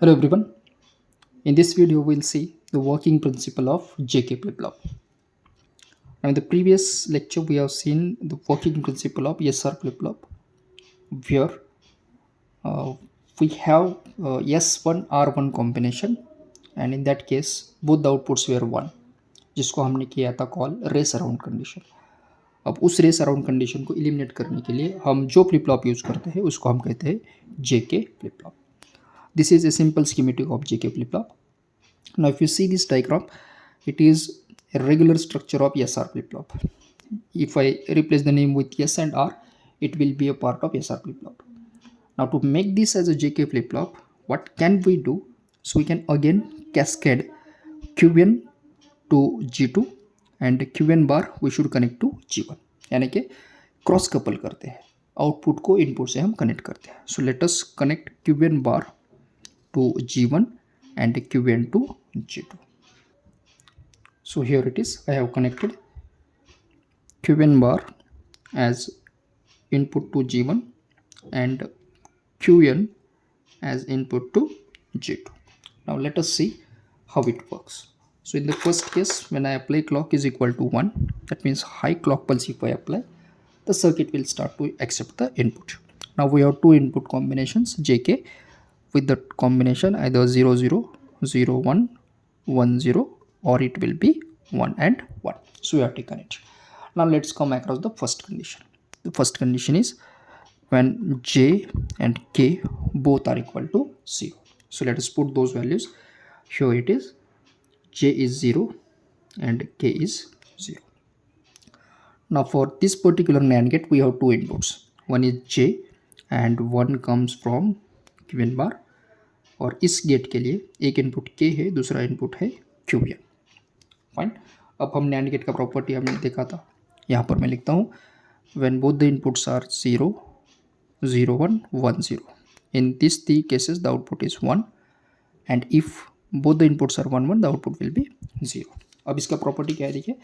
Hello everyone. In this video, we'll see the working principle of JK flip-flop. Now, in the previous lecture, we have seen the working principle of SR flip-flop, where uh, we have S1 R1 combination, and in that case, both the outputs were 1, जिसको हमने किया था call race around condition. अब उस race around condition को eliminate करने के लिए हम जो फ्लिप फ्लॉप यूज करते हैं उसको हम कहते हैं जेके flip flop. This is a simple schematic of JK flip flop. Now, if you see this diagram, it is a regular structure of SR flip-flop. If I replace the name with S and R, it will be a part of SR flip-flop. Now, to make this as a JK flip-flop, what can we do? So, we can again cascade Qn to G2 and Qn bar we should connect to G1. यानी कि cross couple करते हैं, output को input से हम connect करते हैं. So let us connect Qn bar to G1 and Qn to G2. So here it is. I have connected Qn bar as input to G1 and Qn as input to G2. Now let us see how it works. So in the first case, when I apply clock is equal to 1, that means high clock pulse if I apply, the circuit will start to accept the input. Now we have two input combinations JK with the combination either 0 0, 0 1, 1 0, or it will be 1 and 1. So we have taken it. Now let's come across the first condition. The first condition is when J and K both are equal to 0. So let us put those values. Here it is J is 0 and K is 0. Now for this particular NAND gate we have two inputs. One is J and one comes from Qn bar. और इस gate के लिए एक input K है, दूसरा input है Qn. Fine. अब हम NAND गेट का प्रॉपर्टी हमने देखा था. यहाँ पर मैं लिखता हूँ when both the inputs are 0 0 1 1 0. In these three cases the output is 1 and if both the inputs are 1 1 the output will be 0. अब इसका प्रॉपर्टी क्या है देखिए.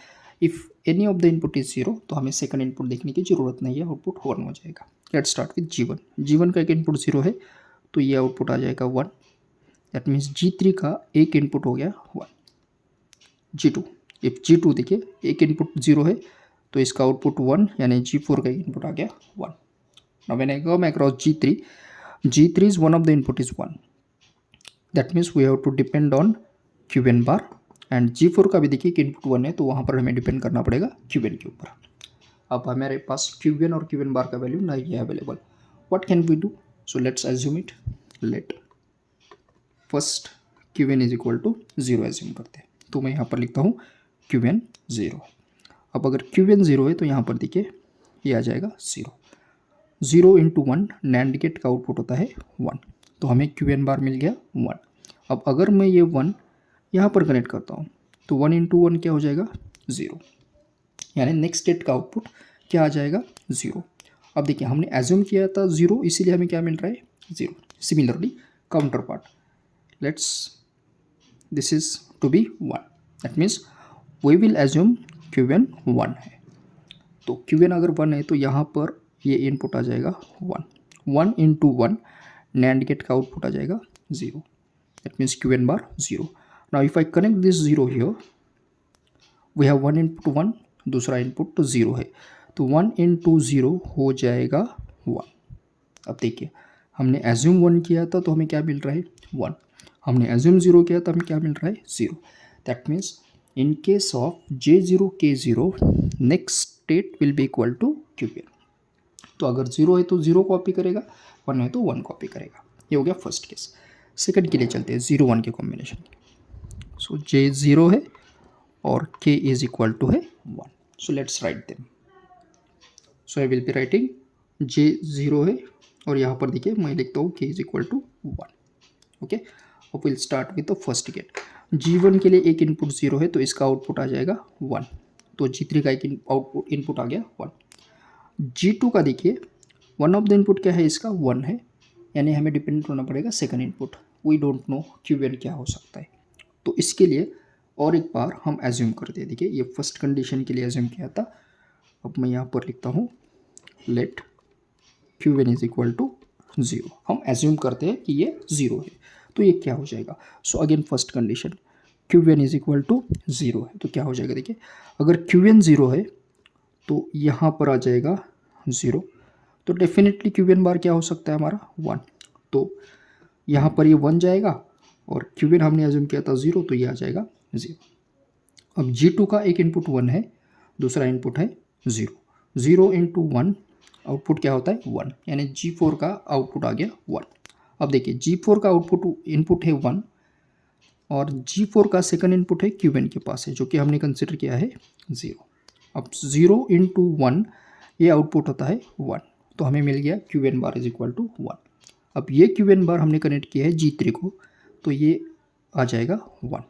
If any of the input is 0 तो हमें सेकंड इनपुट देखने की ज़रूरत नहीं है, आउटपुट 1 हो जाएगा. Let's start with G1. G1 का एक इनपुट 0 है तो ये आउटपुट आ जाएगा 1. दैट मीन्स G3 का एक इनपुट हो गया 1. G2, इफ G2 देखिए एक इनपुट 0 है तो इसका आउटपुट 1 यानी G4 का इनपुट आ गया 1. Now when I come across G3, G3 is one of the input is 1. That means we have to depend on Qn bar and G4 का भी देखिए कि इनपुट 1 है तो वहाँ पर हमें डिपेंड करना पड़ेगा Qn के ऊपर. अब हमारे पास Qn और Qn बार का वैल्यू नहीं है available. What can we do? So let's assume it. Let first Qn is equal to 0 assume करते हैं. तो मैं यहाँ पर लिखता हूँ Qn 0. अब अगर Qn 0 है तो यहाँ पर देखिए ये आ जाएगा 0. 0 इंटू 1 NAND गेट का आउटपुट होता है 1. तो हमें Qn बार मिल गया 1. अब अगर मैं ये 1 यहाँ पर कनेक्ट करता हूँ तो 1 इंटू 1 क्या हो जाएगा 0. यानी नेक्स्ट स्टेट का आउटपुट क्या आ जाएगा 0. अब देखिए हमने एज्यूम किया था 0, इसीलिए हमें क्या मिल रहा है 0. Similarly counterpart, let's this is to be 1. That means we will assume Qn 1 है. तो Qn अगर 1 है तो यहाँ पर ये इनपुट आ जाएगा 1. 1 इंटू 1 NAND गेट का आउटपुट आ जाएगा 0. That means Qn bar 0. Now if I connect this 0 here, we have 1 into 1, दूसरा इनपुट तो 0 है तो 1 इंटू 0 हो जाएगा 1. अब देखिए हमने एज्यूम 1 किया था तो हमें क्या मिल रहा है 1. हमने एज्यूम 0 किया तो हमें क्या मिल रहा है 0. That means in case of J0 K0 next state will be equal to Qn. तो अगर 0 है तो 0 कॉपी करेगा, 1 है तो 1 कॉपी करेगा. ये हो गया फर्स्ट केस. सेकंड के लिए चलते हैं 0 1 के कॉम्बिनेशन. सो J0 है और K इज इक्वल टू है 1. सो let's write them. So I will be writing J0 है और यहाँ पर देखिए मैं लिखता हूँ K is equal to 1. Okay. अब will start with the first gate. G1 के लिए एक इनपुट 0 है तो इसका आउटपुट आ जाएगा 1. तो G3 का एक आउटपुट इनपुट आ गया 1. G2 का देखिए वन ऑफ द इनपुट क्या है इसका 1 है, यानी हमें डिपेंड होना पड़ेगा second input. We don't know Qn क्या हो सकता है. तो इसके लिए और एक बार हम एज्यूम करते हैं. देखिए ये फर्स्ट कंडीशन के लिए एज्यूम किया था. अब मैं यहाँ पर लिखता हूँ let Qn is equal to 0. हम एज्यूम करते हैं कि ये 0 है तो ये क्या हो जाएगा। So again first condition Q N is equal to zero है, तो क्या हो जाएगा देखिए, अगर क्यू एन ज़ीरो है तो यहाँ पर आ जाएगा ज़ीरो, तो डेफिनेटली क्यू एन बार क्या हो सकता है हमारा 1, तो यहाँ पर ये 1 जाएगा और क्यू एन हमने एज्यूम किया था 0, तो ये आ जाएगा 0। अब G2 का एक इनपुट 1 है, दूसरा इनपुट है 0, 0 इंटू 1 आउटपुट क्या होता है 1, यानी G4 का आउटपुट आ गया 1। अब देखिए G4 का आउटपुट इनपुट है 1 और G4 का सेकंड इनपुट है Q1 के पास है, जो कि हमने कंसिडर किया है 0। अब 0 इंटू 1 ये आउटपुट होता है 1, तो हमें मिल गया Q1 bar is equal to 1। अब ये Q1 बार हमने कनेक्ट किया है G3 को, तो ये आ जाएगा 1।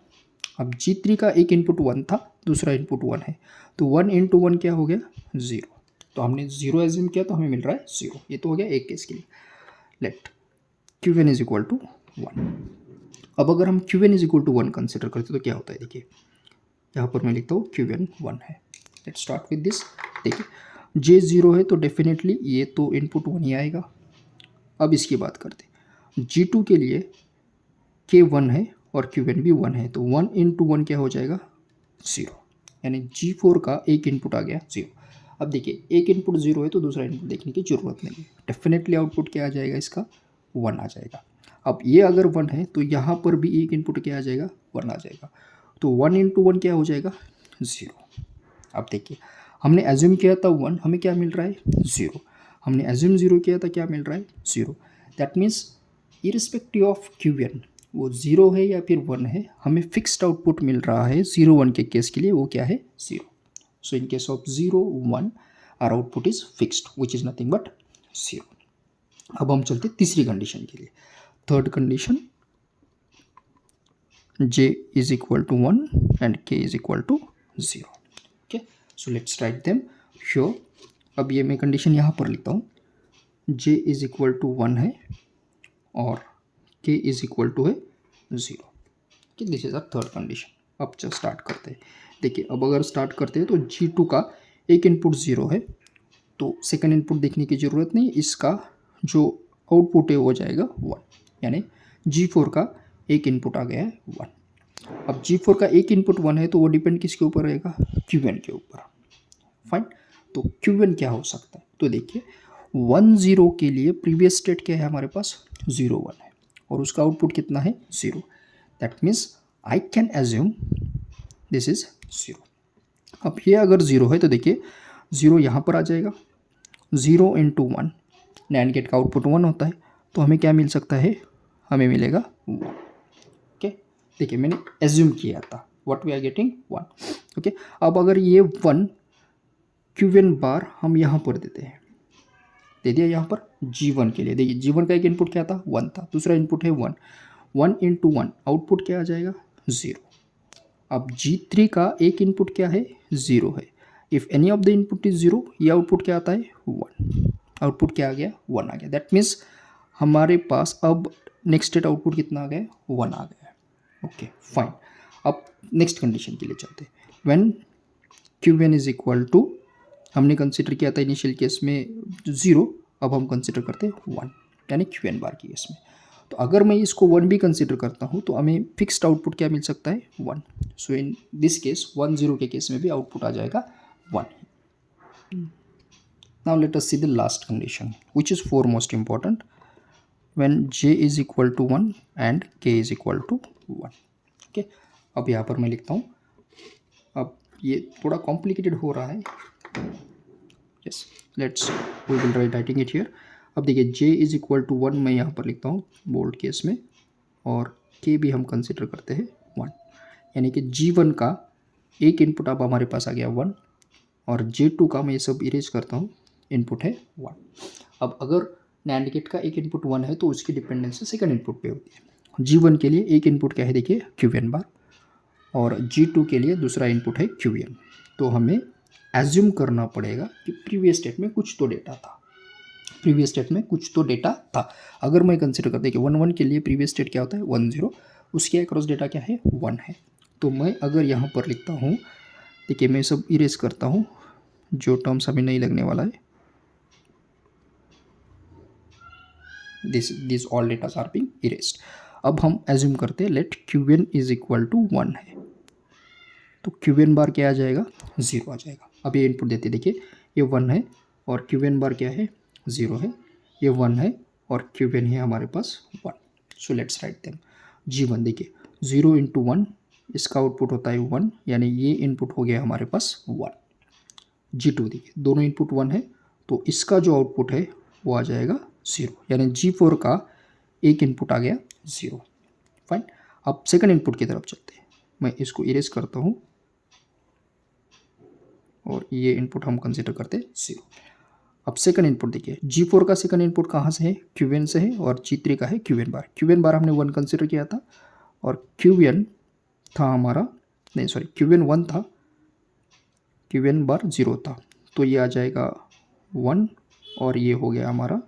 अब G3 का एक इनपुट 1 था, दूसरा इनपुट 1 है, तो 1 इंटू 1 क्या हो गया 0, तो हमने 0 एज्यूम किया तो हमें मिल रहा है 0। ये तो हो गया एक केस के लिए। Let Q1 is equal to 1। अब अगर हम Q1 is equal to 1 consider करते तो क्या होता है, देखिए यहाँ पर मैं लिखता हूँ Q1 1 है। Let start with this. देखिए J 0 है तो डेफिनेटली ये तो इनपुट 1 ही आएगा। अब इसकी बात करते हैं, G2 के लिए K 1 है और Q1 भी 1 है, तो 1 इंटू 1 क्या हो जाएगा 0, यानी G4 का एक इनपुट आ गया 0। अब देखिए एक इनपुट 0 है तो दूसरा इनपुट देखने की ज़रूरत नहीं है, डेफिनेटली आउटपुट क्या आ जाएगा इसका 1 आ जाएगा। अब ये अगर 1 है तो यहाँ पर भी एक इनपुट क्या आ जाएगा 1 आ जाएगा, तो 1 इंटू 1 क्या हो जाएगा 0। अब देखिए हमने एज्यूम किया था 1, हमें क्या मिल रहा है 0, हमने एज्यूम 0 किया था, क्या मिल रहा है 0। That means irrespective of Q1 वो 0 है या फिर 1 है, हमें फिक्स्ड आउटपुट मिल रहा है 0 1 के केस के लिए, वो क्या है 0। So in case of 0 1 our output is fixed which is nothing but 0। अब हम चलते तीसरी कंडीशन के लिए। Third condition J is equal to 1 and K is equal to 0। Okay, so let's write them sure. अब ये मैं कंडीशन यहाँ पर लिखता हूँ, J इज इक्वल टू 1 है और K इज इक्वल टू है 0। कि this is a third condition. अब जब स्टार्ट करते हैं, देखिए अब अगर स्टार्ट करते हैं तो G2 का एक इनपुट 0 है, तो सेकंड इनपुट देखने की ज़रूरत नहीं, इसका जो आउटपुट है वो जाएगा 1, यानी G4 का एक इनपुट आ गया है 1। अब G4 का एक इनपुट 1 है तो वो डिपेंड किसके ऊपर रहेगा Q1 के ऊपर। फाइन, तो Q1 क्या हो सकता है, तो देखिए 1 0 के लिए प्रीवियस स्टेट क्या है हमारे पास 0 1 है और उसका आउटपुट कितना है 0। That means I can assume this is 0। अब ये अगर 0 है तो देखिए 0 यहाँ पर आ जाएगा, 0 इंटू 1 नैंड गेट का आउटपुट 1 होता है, तो हमें क्या मिल सकता है, हमें मिलेगा 1। ओके, देखिए मैंने एज्यूम किया था what we are getting 1। Okay, अब अगर ये 1 Q1 बार हम यहाँ पर देते हैं, दे दिया यहाँ पर G1 के लिए। देखिए G1 का एक इनपुट क्या था 1 था, दूसरा इनपुट है 1, 1 इंटू 1 आउटपुट क्या आ जाएगा 0। अब G3 का एक इनपुट क्या है 0 है, if any of the input is 0 ये आउटपुट क्या आता है 1, आउटपुट क्या आ गया 1 आ गया। दैट मीन्स हमारे पास अब नेक्स्ट स्टेट आउटपुट कितना आ गया 1 आ गया। ओके फाइन, अब नेक्स्ट कंडीशन के लिए चलते हैं। When Q1 is equal to, हमने कंसिडर किया था इनिशियल केस में 0, अब हम कंसिडर करते हैं 1, यानी Q1 बार की केस में। तो अगर मैं इसको 1 भी कंसिडर करता हूँ तो हमें फिक्स्ड आउटपुट क्या मिल सकता है 1। सो इन दिस केस 1 0 के केस में भी आउटपुट आ जाएगा 1। Now let us see the last condition which is foremost important, when J is equal to 1 and K is equal to 1। Okay, अब यहाँ पर मैं लिखता हूँ, अब ये थोड़ा कॉम्प्लिकेटेड हो रहा है, yes let's we will writing it here. अब देखिए J इज इक्वल टू 1 मैं यहाँ पर लिखता हूँ बोल्ड केस में, और K भी हम कंसिडर करते हैं 1, यानी कि G1 का एक इनपुट अब हमारे पास आ गया 1 और J2 का मैं ये सब इरेज करता हूँ, इनपुट है 1। अब अगर नैंड गेट का एक इनपुट 1 है तो उसकी डिपेंडेंसी सेकंड इनपुट पे होती है। G1 के लिए एक इनपुट क्या है देखिए Q1 बार, और G2 के लिए दूसरा इनपुट है Q1। तो हमें एज्यूम करना पड़ेगा कि प्रीवियस स्टेट में कुछ तो डेटा था, प्रीवियस स्टेट में कुछ तो डेटा था। अगर मैं कंसिडर करते कि 1 1 के लिए प्रीवियस स्टेट क्या होता है 1 0, उसके अक्रॉस डेटा क्या है 1 है। तो मैं अगर यहाँ पर लिखता हूँ, देखिए मैं सब इरेज करता हूँ जो टर्म्स हमें नहीं लगने वाला है, this all datas are being erased. अब हम एज्यूम करते हैं let Q N is equal to 1 है, तो क्यू एन बार क्या आ जाएगा, 0 आ जाएगा। अब ये इनपुट देते देखिए, ये 1 है और क्यू एन बार क्या है, 0 है, ये 1 है और क्यू एन है हमारे पास 1। सो लेट्स राइट देम। G1 देखिए 0 इंटू 1, इसका आउटपुट होता है 1, यानी ये इनपुट हो गया हमारे पास 1। G2 देखिए दोनों इनपुट 1 है, तो इसका जो आउटपुट है वो आ जाएगा 0, यानी G4 का एक इनपुट आ गया 0। फाइन, अब सेकंड इनपुट की तरफ चलते हैं। मैं इसको इरेज करता हूँ और ये इनपुट हम कंसिडर करते हैं 0। अब सेकंड इनपुट देखिए, G4 का सेकंड इनपुट कहाँ से है, Qn से है, और G3 का है Qn बार। Qn बार हमने 1 कंसिडर किया था और Qn था हमारा, नहीं सॉरी, Qn 1 था, Qn बार 0 था, तो ये आ जाएगा 1 और ये हो गया हमारा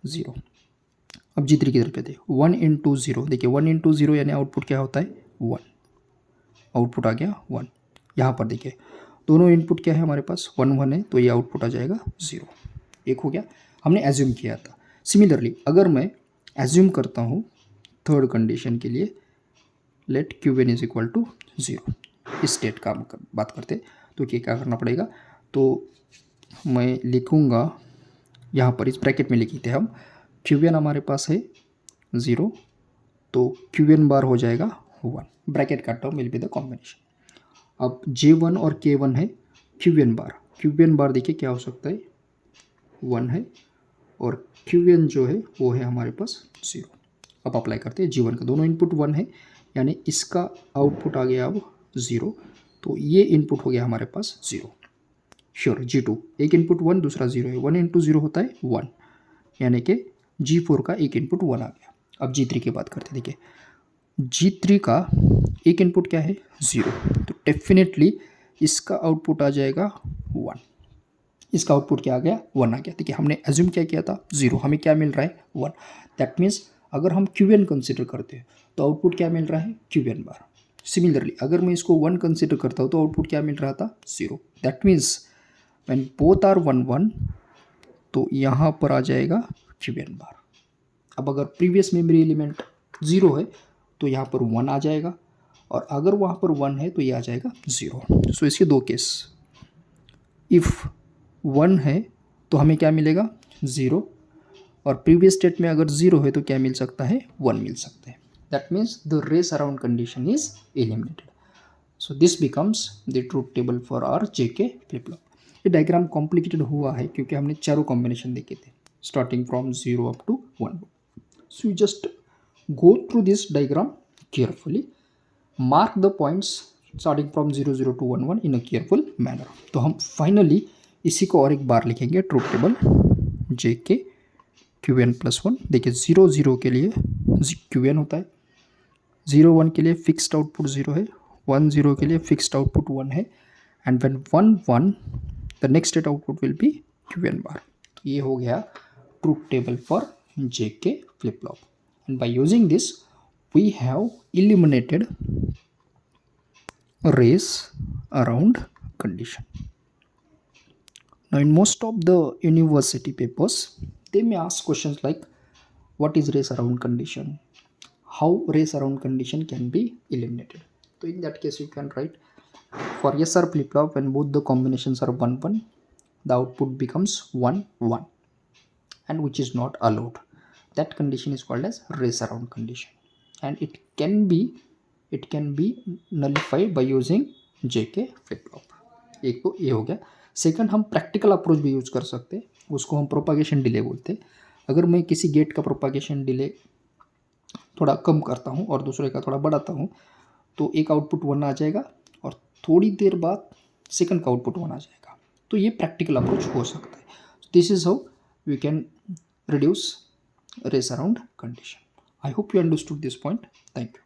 0। अब G3 की तरफ आते 1 इंटू 0, देखिए 1 इंटू 0 यानी आउटपुट क्या होता है 1, आउटपुट आ गया 1। यहाँ पर देखिए दोनों इनपुट क्या है हमारे पास 1 1 है, तो ये आउटपुट आ जाएगा 0। एक हो गया, हमने एज्यूम किया था। सिमिलरली अगर मैं एज्यूम करता हूँ थर्ड कंडीशन के लिए, let Q N is equal to 0, इस स्टेट का बात करते, तो क्या करना पड़ेगा, तो मैं लिखूँगा यहाँ पर इस ब्रैकेट में लिखते हैं हम, क्यू एन हमारे पास है 0, तो क्यू एन बार हो जाएगा 1, ब्रैकेट का term will be the combination. अब J1 और K1 है, Qn बार देखिए क्या हो सकता है 1 है और Qn जो है वो है हमारे पास 0। अब अप्लाई करते हैं G1 का, दोनों इनपुट 1 है, यानी इसका आउटपुट आ गया अब 0, तो ये इनपुट हो गया हमारे पास 0। श्योर, G2 एक इनपुट 1 दूसरा 0 है, 1 इंटू 0 होता है 1, यानी कि G4 का एक इनपुट 1 आ गया। अब G3 की बात करते हैं, देखिए G3 का एक इनपुट क्या है 0, तो डेफिनेटली इसका आउटपुट आ जाएगा 1, इसका आउटपुट क्या आ गया 1 आ गया। देखिए हमने एज्यूम क्या किया था 0, हमें क्या मिल रहा है 1, दैट मीन्स अगर हम Qn कंसिडर करते हैं तो आउटपुट क्या मिल रहा है Qn बार। सिमिलरली अगर मैं इसको 1 कंसिडर करता हूँ तो आउटपुट क्या मिल रहा था 0, that means when both are 1 1, तो यहाँ पर आ जाएगा Qn बार। अब अगर प्रीवियस मेमोरी एलिमेंट 0 है तो यहाँ पर 1 आ जाएगा, और अगर वहाँ पर 1 है तो ये आ जाएगा 0। सो इसके दो केस, इफ़ 1 है तो हमें क्या मिलेगा 0, और प्रीवियस स्टेट में अगर 0 है तो क्या मिल सकता है 1 मिल सकता है। That means the race around condition is eliminated. So this becomes the truth table for our J K flip flop. ये डायग्राम कॉम्प्लिकेटेड हुआ है क्योंकि हमने चारों कॉम्बिनेशन देखे थे starting from 0 up to 1। So you just go through this diagram carefully, mark the points starting from 0 0 to 1 1 in a careful manner। तो हम फाइनली इसी को और एक बार लिखेंगे, ट्रूथ टेबल जे के क्यू एन प्लस 1। देखिए 0 0 के लिए क्यू एन होता है, 0 1 के लिए फिक्स्ड आउटपुट 0 है, 1 0 के लिए फिक्स्ड आउटपुट 1 है, and when 1 1 the next state output will be Q N bar. तो ये हो गया truth table for J K flip flop. And by using this we have eliminated race around condition. Now in most of the university papers they may ask questions like what is race around condition, how race around condition can be eliminated. So in that case you can write for SR flip flop when both the combinations are 1 1, the output becomes 1 1, and which is not allowed. That condition is called as race around condition, and it can be nullified by using JK flip flop। एक तो ये हो गया। Second, हम practical approach भी use कर सकते हैं, उसको हम प्रोपागेशन डिले बोलते हैं। अगर मैं किसी गेट का प्रोपागेशन डिले थोड़ा कम करता हूँ और दूसरे का थोड़ा बढ़ाता हूँ, तो एक आउटपुट 1 आ जाएगा और थोड़ी देर बाद सेकंड का आउटपुट 1 आ जाएगा। तो ये प्रैक्टिकल अप्रोच हो सकता है। This is how we can reduce race around condition. I hope you understood this point. Thank you.